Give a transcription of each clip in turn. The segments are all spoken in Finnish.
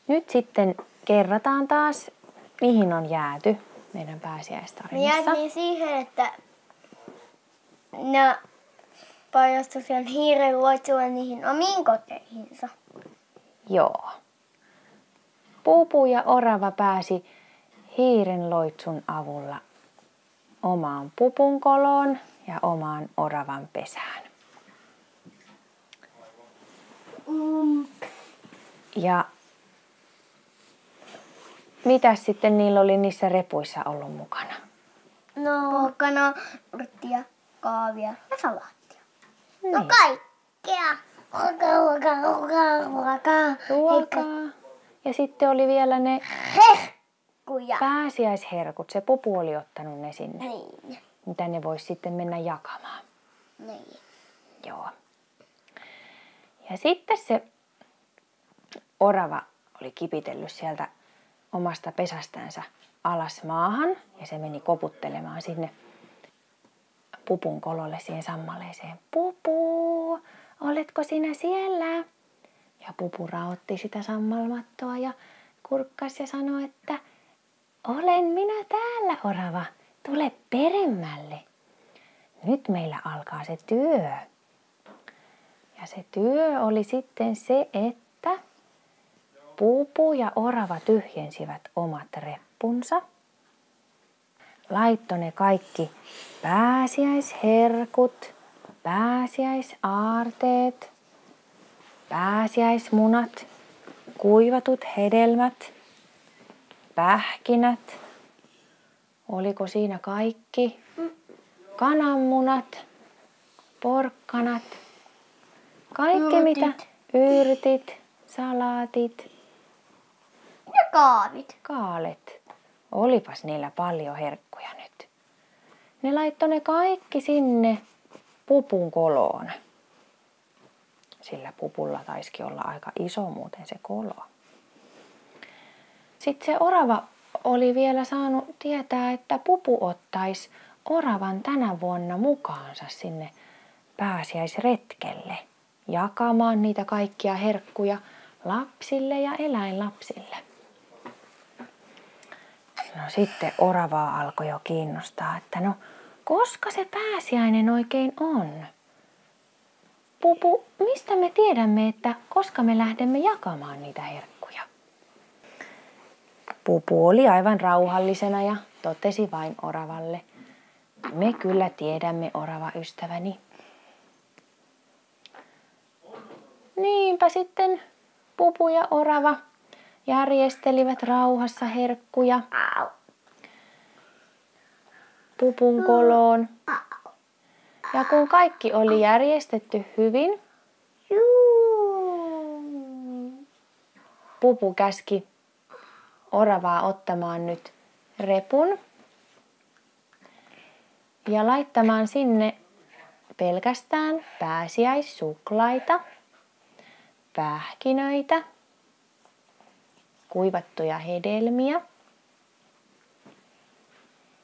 Nyt sitten kerrataan taas, mihin on jääty meidän pääsiäistarinassa. Me jäätiin siihen, että ne paljastui sen hiiren loitsulle niihin omiin koteihinsa. Joo. Pupu ja orava pääsi hiirenloitsun avulla omaan pupunkoloon ja omaan oravan pesään. Ja mitäs sitten niillä oli niissä repuissa ollut mukana? No, porkkana, yrttiä, kaavia ja salaattia. Niin. No kaikkea. Ruokaa. Ja sitten oli vielä ne Herkkuja. pääsiäisherkut. Se pupu oli ottanut ne sinne. Niin. Mitä ne vois sitten mennä jakamaan. Niin. Joo. Ja sitten se orava oli kipitellyt sieltä omasta pesästänsä alas maahan. Ja se meni koputtelemaan sinne pupun kololle siihen sammaleeseen. Pupu, oletko sinä siellä? Ja pupu raotti sitä sammalmattoa ja kurkkasi ja sanoi, että olen minä täällä, orava. Tule peremmälle. Nyt meillä alkaa se työ. Ja se työ oli sitten se, että pupu ja orava tyhjensivät omat reppunsa. Laittoi ne kaikki pääsiäisherkut, pääsiäisaarteet, pääsiäismunat, kuivatut hedelmät, pähkinät. Oliko siinä kaikki? Kananmunat, porkkanat, kaikki yrtit, salaatit, Ja kaavit. kaalet. Olipas niillä paljon herkkuja nyt. Ne laittoi ne kaikki sinne pupun koloon. Sillä pupulla taisikin olla aika iso muuten se kolo. Sitten se orava oli vielä saanut tietää, että pupu ottaisi oravan tänä vuonna mukaansa sinne pääsiäisretkelle. Jakamaan niitä kaikkia herkkuja lapsille ja eläinlapsille. No sitten oravaa alkoi jo kiinnostaa, että no koska se pääsiäinen oikein on? Pupu, mistä me tiedämme, että koska me lähdemme jakamaan niitä herkkuja? Pupu oli aivan rauhallisena ja totesi vain oravalle. Me kyllä tiedämme, orava ystäväni. Niinpä sitten pupu ja orava järjestelivät rauhassa herkkuja pupun koloon. Ja kun kaikki oli järjestetty hyvin, pupu käski oravaa ottamaan nyt repun ja laittamaan sinne pelkästään pääsiäissuklaita, pähkinöitä, kuivattuja hedelmiä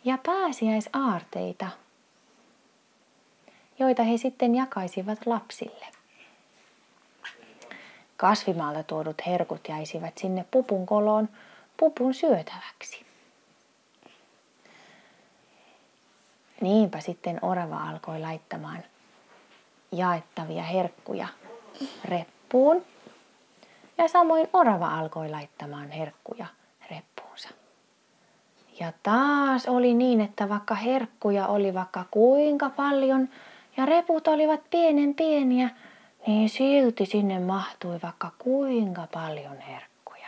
ja pääsiäisaarteita, joita he sitten jakaisivat lapsille. Kasvimaalta tuodut herkut jäisivät sinne pupun koloon pupun syötäväksi. Niinpä sitten orava alkoi laittamaan jaettavia herkkuja reppuun. Ja samoin orava alkoi laittamaan herkkuja reppuunsa. Ja taas oli niin, että vaikka herkkuja oli vaikka kuinka paljon ja reput olivat pieniä, niin silti sinne mahtui vaikka kuinka paljon herkkuja.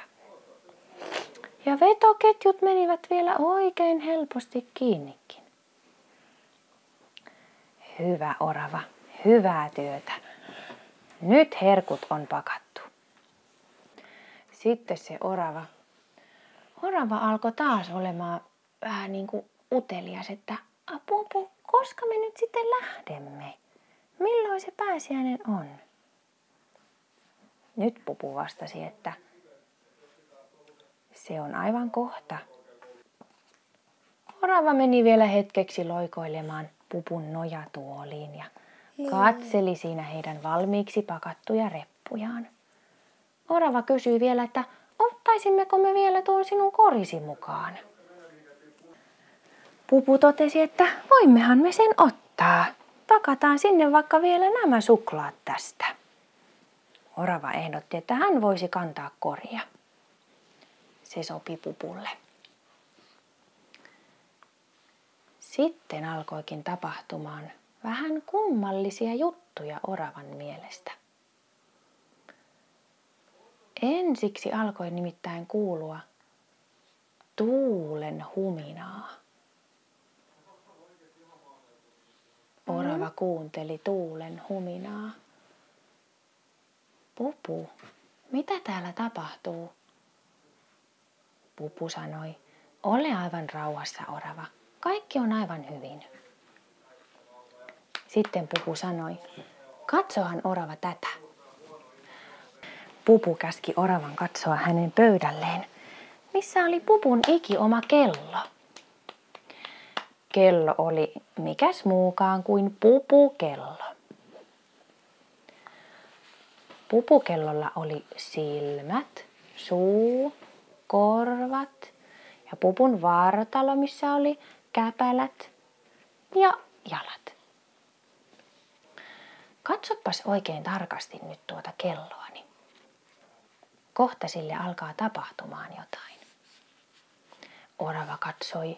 Ja vetoketjut menivät vielä oikein helposti kiinnikin. Hyvä orava, hyvää työtä. Nyt herkut on pakattu. Sitten se orava alkoi taas olemaan vähän niin kuin utelias, että pupu, koska me nyt sitten lähdemme? Milloin se pääsiäinen on? Nyt pupu vastasi, että se on aivan kohta. Orava meni vielä hetkeksi loikoilemaan pupun nojatuoliin ja katseli siinä heidän valmiiksi pakattuja reppujaan. Orava kysyi vielä, että Ottaisimmeko me vielä tuon sinun korisi mukaan? Pupu totesi, että voimmehan me sen ottaa. Pakataan sinne vaikka vielä nämä suklaat tästä. Orava ehdotti, että hän voisi kantaa koria. Se sopi Pupulle. Sitten alkoikin tapahtumaan vähän kummallisia juttuja oravan mielestä. Ensiksi alkoi nimittäin kuulua tuulen huminaa. Orava kuunteli tuulen huminaa. Pupu, mitä täällä tapahtuu? Pupu sanoi, ole aivan rauhassa, orava. Kaikki on aivan hyvin. Sitten Pupu sanoi, katsohan orava tätä. Pupu käski oravan katsoa hänen pöydälleen, missä oli Pupun ikioma kello. Kello oli mikäs muukaan kuin Pupukello. Pupukellolla oli silmät, suu, korvat ja Pupun vartalo, missä oli käpälät ja jalat. Katsopas oikein tarkasti nyt tuota kelloani. Kohta sille alkaa tapahtumaan jotain. Orava katsoi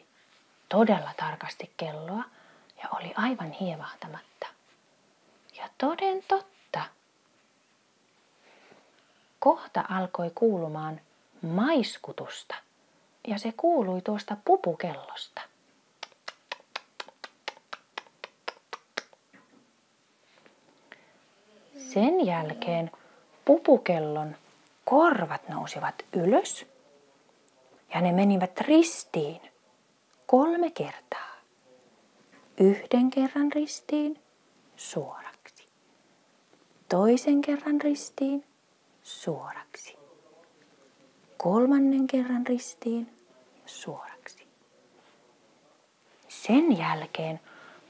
todella tarkasti kelloa ja oli aivan hievahtamatta. Ja toden totta. Kohta alkoi kuulumaan maiskutusta ja se kuului tuosta pupukellosta. Sen jälkeen pupukellon korvat nousivat ylös ja ne menivät ristiin 3 kertaa. 1 kerran ristiin suoraksi. 2 kerran ristiin suoraksi. 3 kerran ristiin suoraksi. Sen jälkeen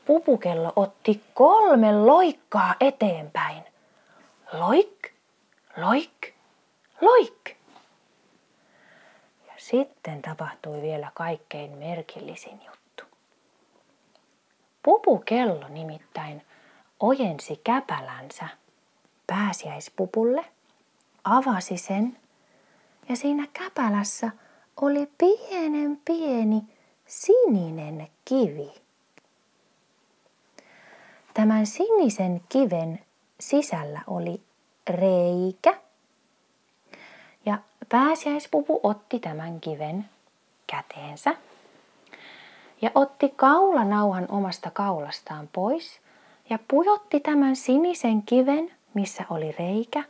pupukello otti 3 loikkaa eteenpäin. Loik, loik, loik. Ja sitten tapahtui vielä kaikkein merkillisin juttu. Pupukello nimittäin ojensi käpälänsä pääsiäispupulle, avasi sen ja siinä käpälässä oli pienen pieni sininen kivi. Tämän sinisen kiven sisällä oli reikä ja pääsiäispupu otti tämän kiven käteensä ja otti kaulanauhan omasta kaulastaan pois ja pujotti tämän sinisen kiven, missä oli reikä,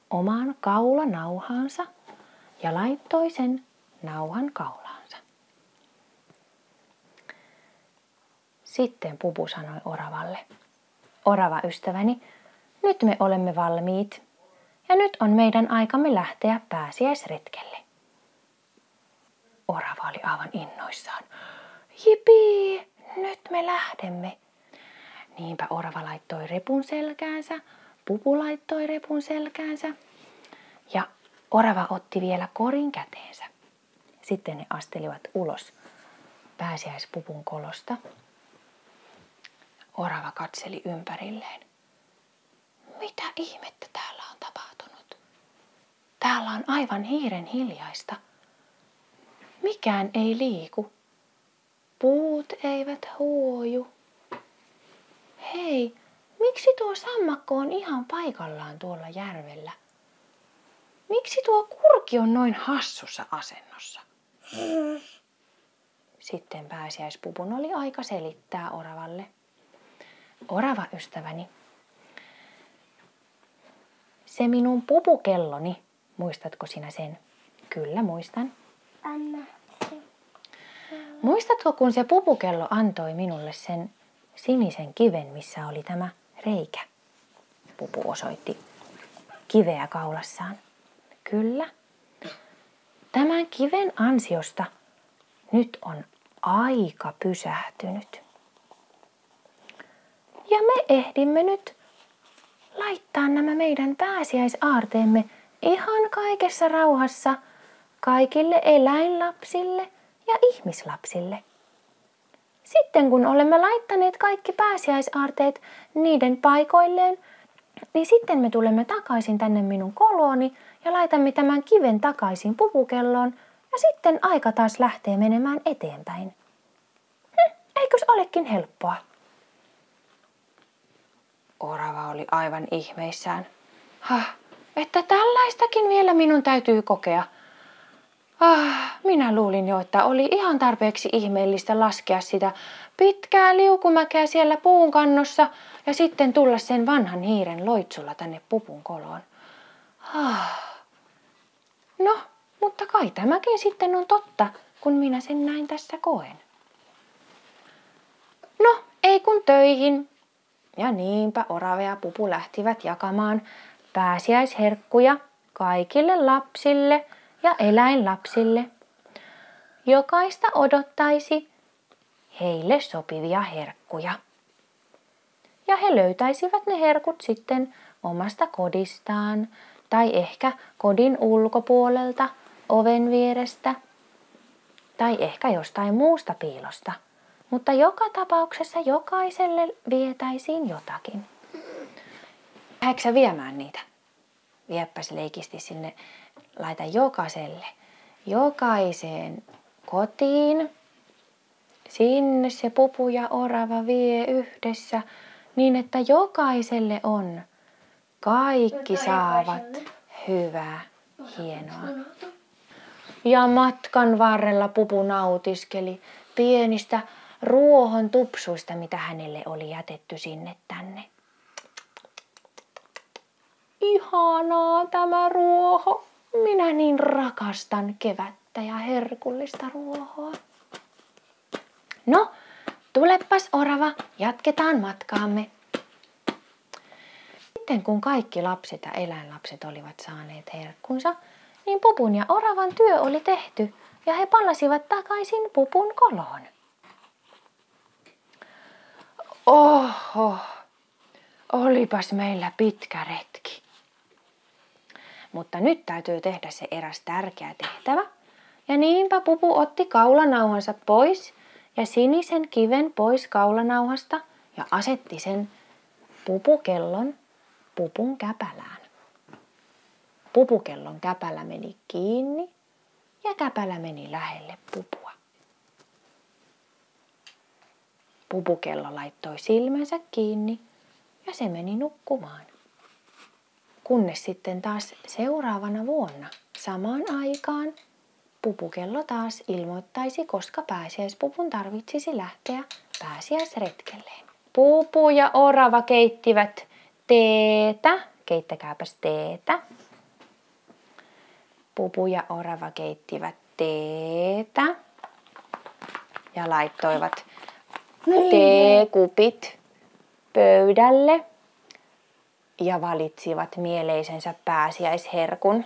omaan kaulanauhaansa ja laittoi sen nauhan kaulaansa. Sitten Pupu sanoi oravalle, orava ystäväni, nyt me olemme valmiit ja nyt on meidän aikamme lähteä pääsiäisretkelle. Orava oli aivan innoissaan. Jipii, nyt me lähdemme. Niinpä orava laittoi repun selkäänsä, Pupu laittoi repun selkäänsä ja orava otti vielä korin käteensä. Sitten ne astelivat ulos pääsiäispupun kolosta. Orava katseli ympärilleen. Mitä ihmettä täällä on tapahtunut? Täällä on aivan hiiren hiljaista. Mikään ei liiku. Puut eivät huoju. Hei, miksi tuo sammakko on ihan paikallaan tuolla järvellä? Miksi tuo kurki on noin hassussa asennossa? Sitten pääsiäispupun oli aika selittää oravalle. Orava ystäväni, se minun pupukelloni, muistatko sinä sen? Kyllä muistan. Anna. Muistatko, kun se pupukello antoi minulle sen sinisen kiven, missä oli tämä reikä? Pupu osoitti kiveä kaulassaan. Kyllä. Tämän kiven ansiosta nyt on aika pysähtynyt. Ja me ehdimme nyt laittaa nämä meidän pääsiäisaarteemme ihan kaikessa rauhassa kaikille eläinlapsille ja ihmislapsille. Sitten kun olemme laittaneet kaikki pääsiäisaarteet niiden paikoilleen, niin sitten me tulemme takaisin tänne minun kolooni ja laitamme tämän kiven takaisin pupukelloon ja sitten aika taas lähtee menemään eteenpäin. Eikös olekin helppoa? Orava oli aivan ihmeissään. Että tällaistakin vielä minun täytyy kokea. Minä luulin jo, että oli ihan tarpeeksi ihmeellistä laskea sitä pitkää liukumäkeä siellä puun kannossa ja sitten tulla sen vanhan hiiren loitsulla tänne pupun koloon. No, mutta kai tämäkin sitten on totta, kun minä sen näin tässä koen. No, ei kun töihin. Ja niinpä Orava ja Pupu lähtivät jakamaan pääsiäisherkkuja kaikille lapsille ja eläinlapsille. Jokaista odottaisi heille sopivia herkkuja. Ja he löytäisivät ne herkut sitten omasta kodistaan tai ehkä kodin ulkopuolelta, oven vierestä tai ehkä jostain muusta piilosta. Mutta joka tapauksessa jokaiselle vietäisiin jotakin. Lähdetkö sä viemään niitä? Vieppäs leikisti sinne, laita jokaiseen kotiin. Sinne se Pupu ja Orava vie yhdessä niin, että jokaiselle on. Kaikki saavat. Hyvä, hienoa. Ja matkan varrella Pupu nautiskeli pienistä ruohon tupsuista, mitä hänelle oli jätetty sinne tänne. Ihanaa tämä ruoho. Minä niin rakastan kevättä ja herkullista ruohoa. No, tulepas Orava, jatketaan matkaamme. Sitten kun kaikki lapset ja eläinlapset olivat saaneet herkkunsa, niin Pupun ja Oravan työ oli tehty ja he palasivat takaisin Pupun koloon. Oho, olipas meillä pitkä retki. Mutta nyt täytyy tehdä se eräs tärkeä tehtävä. Ja niinpä Pupu otti kaulanauhansa pois ja sinisen kiven pois kaulanauhasta ja asetti sen pupukellon Pupun käpälään. Pupukellon käpälä meni kiinni ja käpälä meni lähelle Pupua. Pupukello laittoi silmänsä kiinni ja se meni nukkumaan. Kunnes sitten taas seuraavana vuonna samaan aikaan pupukello taas ilmoittaisi, koska pääsiäispupun tarvitsisi lähteä pääsiäisretkelleen. Pupu ja Orava keittivät teetä. Keittäkääpäs teetä. Pupu ja Orava keittivät teetä ja laittoivat teekupit pöydälle ja valitsivat mieleisensä pääsiäisherkun.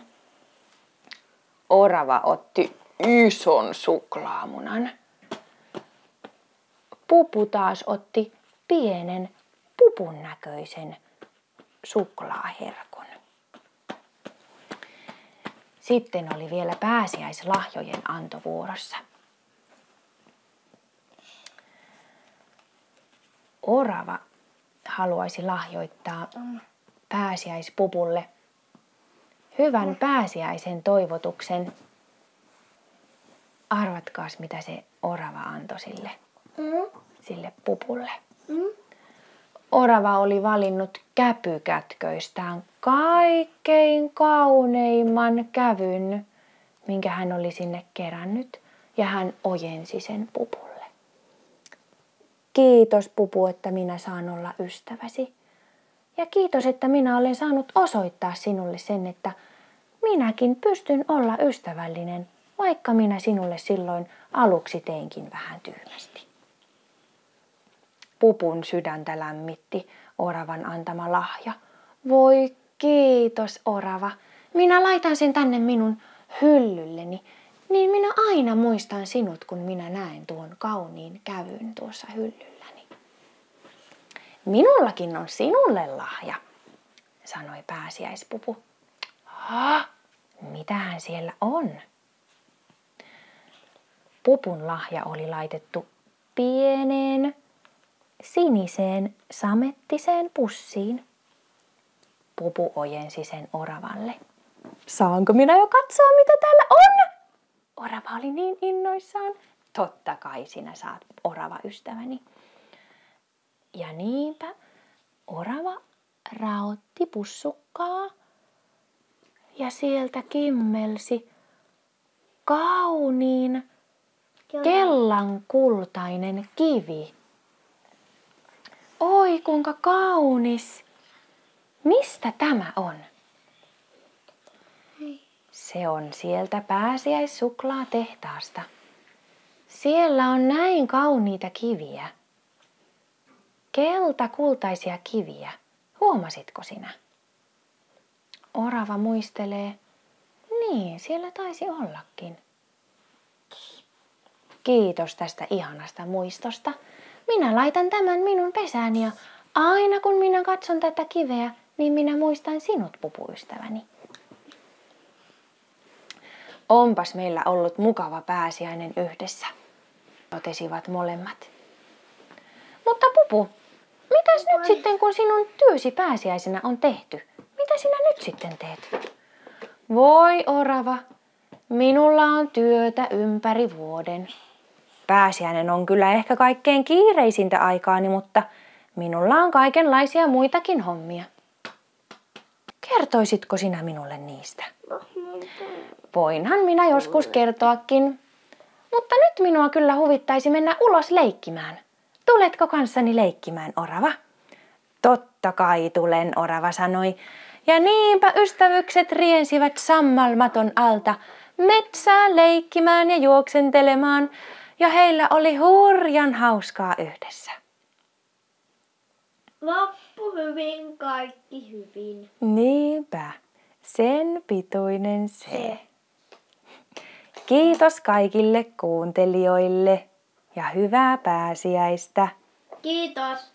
Orava otti ison suklaamunan. Pupu taas otti pienen pupun näköisen suklaaherkun. Sitten oli vielä pääsiäislahjojen antovuorossa. Orava haluaisi lahjoittaa pääsiäispupulle hyvän pääsiäisen toivotuksen. Arvatkaas, mitä se Orava antoi sille pupulle. Orava oli valinnut käpykätköistään kaikkein kauneimman kävyn, minkä hän oli sinne kerännyt, ja hän ojensi sen Pupulle. Kiitos Pupu, että minä saan olla ystäväsi. Ja kiitos, että minä olen saanut osoittaa sinulle sen, että minäkin pystyn olla ystävällinen, vaikka minä sinulle silloin aluksi teinkin vähän tyhmästi. Pupun sydäntä lämmitti Oravan antama lahja. Voi kiitos Orava, minä laitan sen tänne minun hyllylleni, niin minä aina muistan sinut, kun minä näen tuon kauniin kävyn tuossa hyllylläni. Minullakin on sinulle lahja, sanoi pääsiäispupu. Mitähän siellä on, Pupun lahja oli laitettu pieneen siniseen samettiseen pussiin. Pupu ojensi sen oravalle. Saanko minä jo katsoa, mitä täällä on? Orava oli niin innoissaan. Totta kai sinä saat, orava ystäväni. Ja niinpä orava raotti pussukkaa ja sieltä kimmelsi kauniin kellankultainen kivi. Oi kuinka kaunis! Mistä tämä on? Se on sieltä pääsiäissuklaatehtaasta. Siellä on näin kauniita kiviä. Keltakultaisia kiviä. Huomasitko sinä? Orava muistelee. Niin, siellä taisi ollakin. Kiitos tästä ihanasta muistosta. Minä laitan tämän minun pesääni ja aina kun minä katson tätä kiveä, niin minä muistan sinut, pupuystäväni. Onpas meillä ollut mukava pääsiäinen yhdessä, totesivat molemmat. Mutta Pupu, mitäs nyt sitten, kun sinun työsi pääsiäisenä on tehty? Mitä sinä nyt sitten teet? Voi orava, minulla on työtä ympäri vuoden. Pääsiäinen on kyllä ehkä kaikkein kiireisintä aikaani, mutta minulla on kaikenlaisia muitakin hommia. Kertoisitko sinä minulle niistä? Voinhan minä joskus kertoakin. Mutta nyt minua kyllä huvittaisi mennä ulos leikkimään. Tuletko kanssani leikkimään, orava? Totta kai tulen, orava sanoi. Ja niinpä ystävykset riensivät sammalmaton alta metsään leikkimään ja juoksentelemaan. Ja heillä oli hurjan hauskaa yhdessä. Loppu hyvin, kaikki hyvin. Niinpä, sen pituinen se. Kiitos kaikille kuuntelijoille ja hyvää pääsiäistä. Kiitos.